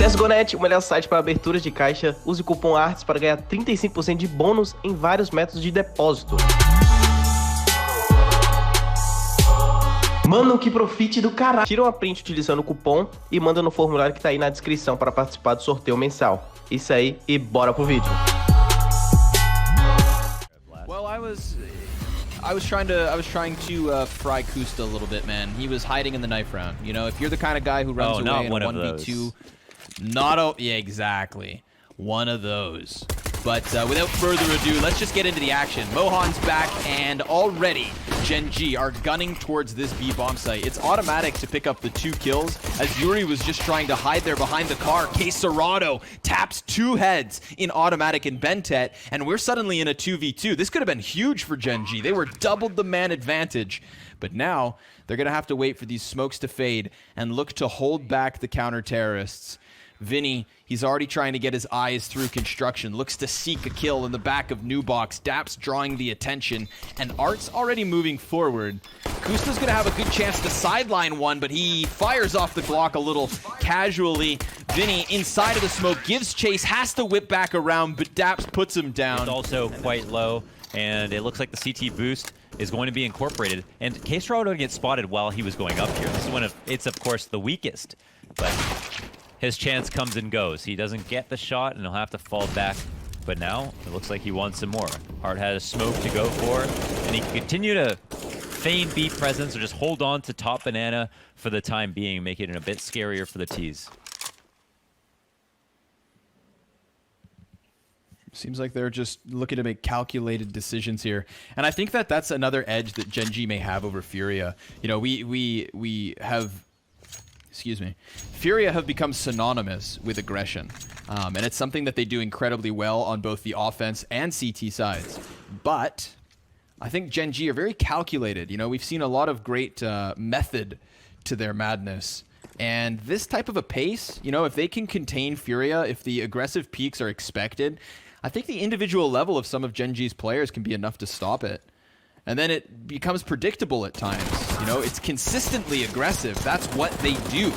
CSGO.net, o melhor site para aberturas de caixa. Use o cupom ARTS para ganhar 35% de bônus em vários métodos de depósito. Mano, que profite do caralho. Tira uma print utilizando o cupom e manda no formulário que tá aí na descrição para participar do sorteio mensal. Isso aí, e bora pro vídeo. Well, I was trying to fry Kusta a little bit, man. He was hiding in the knife round. You know, if you're the kind of guy who runs away in a 1v2, yeah, exactly. One of those. But without further ado, let's just get into the action. Mohan's back, and already GenG are gunning towards this B bomb site. It's automatic to pick up the 2 kills, as Yuri was just trying to hide there behind the car. KSCERATO taps 2 heads in automatic and Bentet, and we're suddenly in a 2v2. This could have been huge for GenG. They were doubled the man advantage. But now, they're going to have to wait for these smokes to fade and look to hold back the counter-terrorists. Vinny, he's already trying to get his eyes through construction, looks to seek a kill in the back of New Box. Daps drawing the attention, and Art's already moving forward. Kusta's gonna have a good chance to sideline one, but he fires off the Glock a little casually. Vinny, inside of the smoke, gives chase, has to whip back around, but Daps puts him down. It's also quite low, and it looks like the CT boost is going to be incorporated. And KSCERATO gets spotted while he was going up here. This is it's of course the weakest, but his chance comes and goes. He doesn't get the shot, and he'll have to fall back. But now, it looks like he wants some more. Art has a smoke to go for, and he can continue to feign B presence or just hold on to top banana for the time being, making it a bit scarier for the T's. Seems like they're just looking to make calculated decisions here. And I think that that's another edge that GenG may have over FURIA. You know, we have... Excuse me. FURIA have become synonymous with aggression, and it's something that they do incredibly well on both the offense and CT sides. But I think GenG are very calculated. You know, we've seen a lot of great method to their madness. And this type of a pace, you know, if they can contain FURIA, if the aggressive peaks are expected, I think the individual level of some of GenG's players can be enough to stop it. And then it becomes predictable at times. You know, it's consistently aggressive. That's what they do.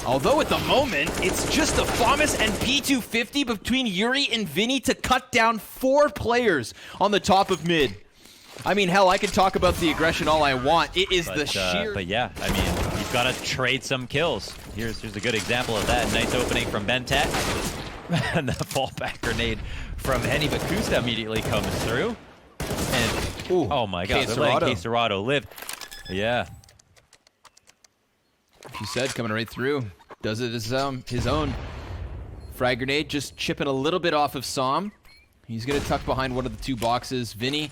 Although at the moment, it's just a FAMAS and P250 between Yuri and Vinny to cut down 4 players on the top of mid. I mean, hell, I can talk about the aggression all I want. It is the sheer... But yeah, I mean, you've got to trade some kills. Here's a good example of that. Nice opening from Bentet. And the fallback grenade from Henny, but Kusta immediately comes through. And ooh, oh my god, they're letting KSCERATO live. Yeah. He said, coming right through. Does it his own. Frag grenade just chipping a little bit off of Som. He's going to tuck behind one of the 2 boxes. Vinny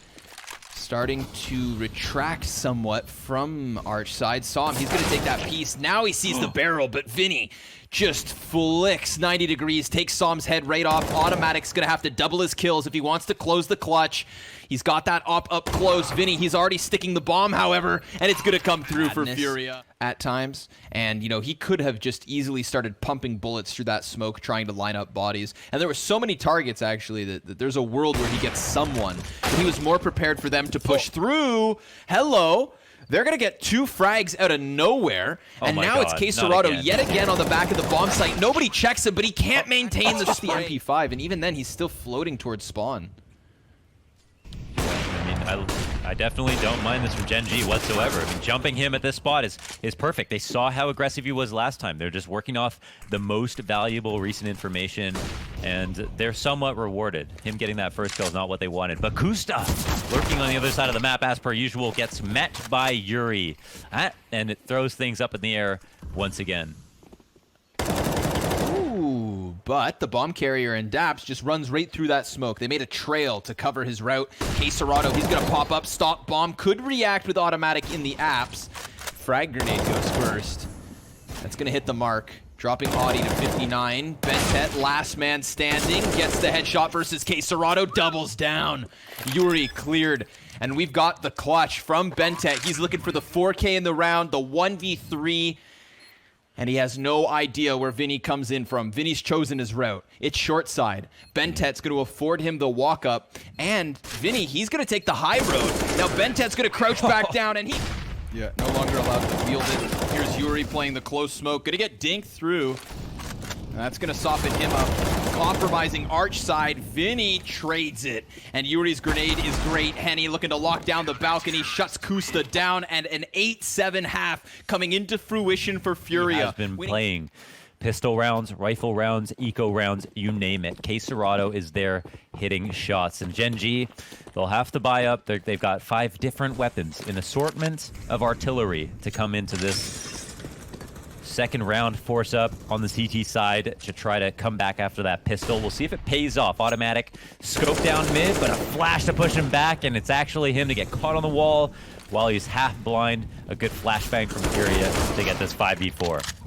starting to retract somewhat from Arch side. Som, he's going to take that piece. Now he sees the barrel, but Vinny just flicks 90 degrees, takes Som's head right off. Automatic's going to have to double his kills if he wants to close the clutch. He's got that up close. Vinny, he's already sticking the bomb, however, and it's going to come through for FURIA at times. And, you know, he could have just easily started pumping bullets through that smoke, trying to line up bodies. And there were so many targets, actually, that there's a world where he gets someone. But he was more prepared for them to push through. Hello. They're going to get 2 frags out of nowhere, and now it's KSCERATO yet again on the back of the bomb site. Nobody checks him, but he can't maintain the MP5, and even then, he's still floating towards spawn. I mean, I definitely don't mind this from GenG whatsoever. I mean, jumping him at this spot is perfect. They saw how aggressive he was last time. They're just working off the most valuable recent information, and they're somewhat rewarded. Him getting that first kill is not what they wanted. But Kusta, lurking on the other side of the map as per usual, gets met by Yuri. And it throws things up in the air once again. But the bomb carrier and Daps just runs right through that smoke. They made a trail to cover his route. KSCERATO, he's going to pop up, stop bomb, could react with automatic in the apps. Frag grenade goes first. That's going to hit the mark. Dropping Audi to 59. Bentet, last man standing, gets the headshot versus KSCERATO, doubles down. Yuri cleared. And we've got the clutch from Bentet. He's looking for the 4K in the round, the 1v3. And he has no idea where Vinny comes in from. Vinny's chosen his route. It's short side. Bentet's going to afford him the walk up. And Vinny, he's going to take the high road. Now Bentet's going to crouch back down and he... Yeah, no longer allowed to wield it. Here's Yuri playing the close smoke. Going to get dinked through. And that's going to soften him up. Compromising arch side. Vinny trades it. And Yuri's grenade is great. Henny looking to lock down the balcony. Shuts Kusta down. And an 8-7 half coming into fruition for Furia. He has been playing pistol rounds, rifle rounds, eco rounds, you name it. KSCERATO is there hitting shots. And GenG, they'll have to buy up. They've got 5 different weapons, an assortment of artillery to come into this second round, force up on the CT side to try to come back after that pistol. We'll see if it pays off. Automatic scope down mid, but a flash to push him back, and it's actually him to get caught on the wall while he's half blind. A good flashbang from Furia to get this 5v4.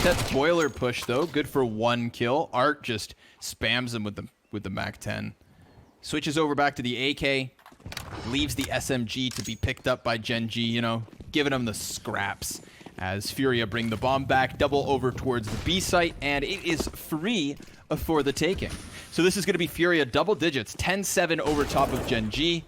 That boiler push though, good for 1 kill. Art just spams him with the MAC-10. Switches over back to the AK, leaves the SMG to be picked up by GenG, you know, giving him the scraps. As Furia bring the bomb back, double over towards the B site, and it is free for the taking. So this is going to be Furia double digits, 10-7 over top of GenG.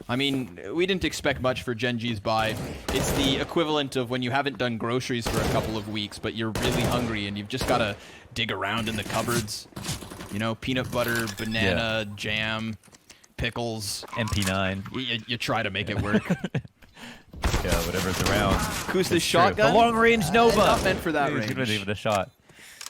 I mean, we didn't expect much for GenG's buy. It's the equivalent of when you haven't done groceries for a couple of weeks, but you're really hungry and you've just got to dig around in the cupboards. You know, peanut butter, banana, jam, pickles. MP9. You try to make it work. Yeah, whatever's around. Kusta's shotgun. The long-range Nova. Not meant for that range. He's going to give it a shot.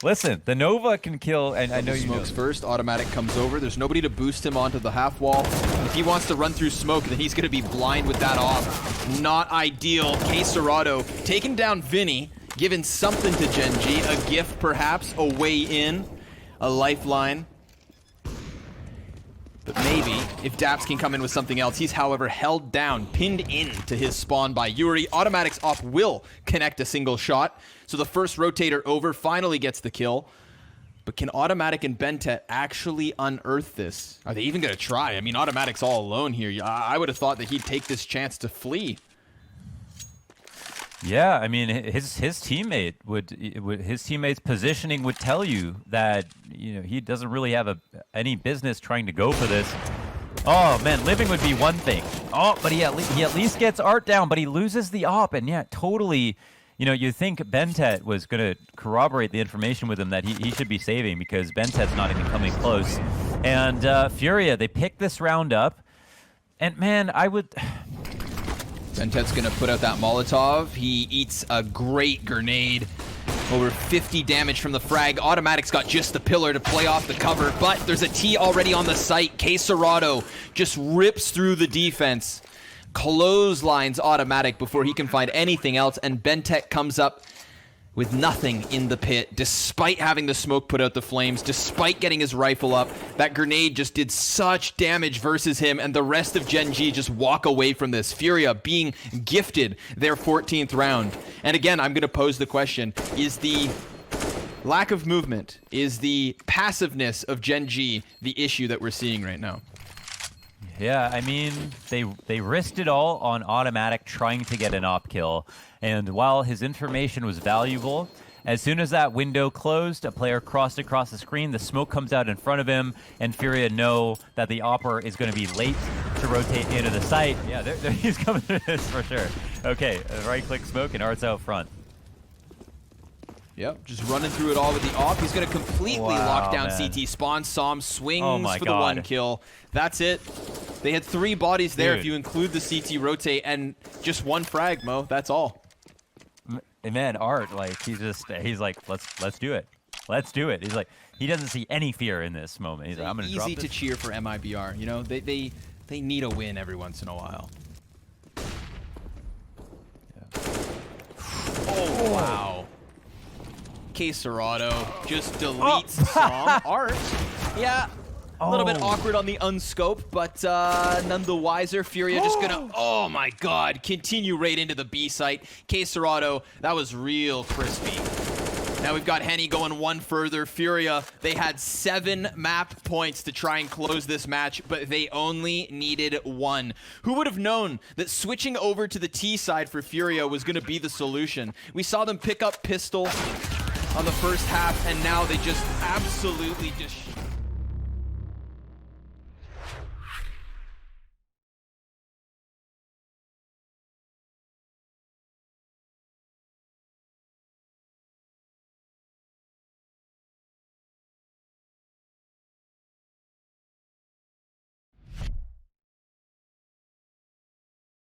Listen, the Nova can kill, and I know you smokes first. Automatic comes over. There's nobody to boost him onto the half wall. If he wants to run through smoke, then he's going to be blind with that off. Not ideal. KSCERATO taking down Vinny, giving something to GenG, a gift perhaps, a way in, a lifeline. But maybe, if Daps can come in with something else, he's, however, held down, pinned in to his spawn by Yuri. Automatic's op will connect a single shot, so the first rotator over finally gets the kill. But can Automatic and Bentet actually unearth this? Are they even going to try? I mean, Automatic's all alone here. I would have thought that he'd take this chance to flee. Yeah, I mean, his teammate his teammate's positioning would tell you that, you know, he doesn't really have any business trying to go for this. Oh man, living would be one thing. Oh, but he at least gets Art down, but he loses the op, and yeah, totally. You know, you think Bentet was going to corroborate the information with him that he should be saving, because Bentet's not even coming close. And Furia, they pick this round up, and man, I would. Bentet's gonna put out that Molotov. He eats a great grenade. Over 50 damage from the frag. Automatic's got just the pillar to play off the cover, but there's a T already on the site. KSCERATO just rips through the defense. Clotheslines Automatic before he can find anything else, and Bentet comes up with nothing in the pit, despite having the smoke put out the flames, despite getting his rifle up. That grenade just did such damage versus him, and the rest of GenG just walk away from this. Furia being gifted their 14th round. And again, I'm going to pose the question, is the lack of movement, is the passiveness of GenG the issue that we're seeing right now? Yeah, I mean, they risked it all on Automatic trying to get an op kill. And while his information was valuable, as soon as that window closed, a player crossed across the screen, the smoke comes out in front of him, and Furia know that the opper is going to be late to rotate into the site. Yeah, he's coming to this for sure. Okay, right-click smoke, and Art's out front. Yep, just running through it all with the op. He's going to completely lock down CT spawn. Som swings for the 1 kill. That's it. They had 3 bodies there if you include the CT rotate, and just 1 frag, Mo. That's all. Man, Art, like, he's like, let's do it. Let's do it. He's like, he doesn't see any fear in this moment. He's like, I'm going to drop this. Easy to cheer for MIBR. You know, they need a win every once in a while. Yeah. Oh, wow. KSCERATO just deletes Som. Art, yeah, a little bit awkward on the unscope, but none the wiser. Furia just gonna, oh my god, continue right into the B site. KSCERATO, that was real crispy. Now we've got Henny going 1 further. Furia, they had 7 map points to try and close this match, but they only needed 1. Who would have known that switching over to the T side for Furia was gonna be the solution? We saw them pick up pistol on the first half, and now they just absolutely just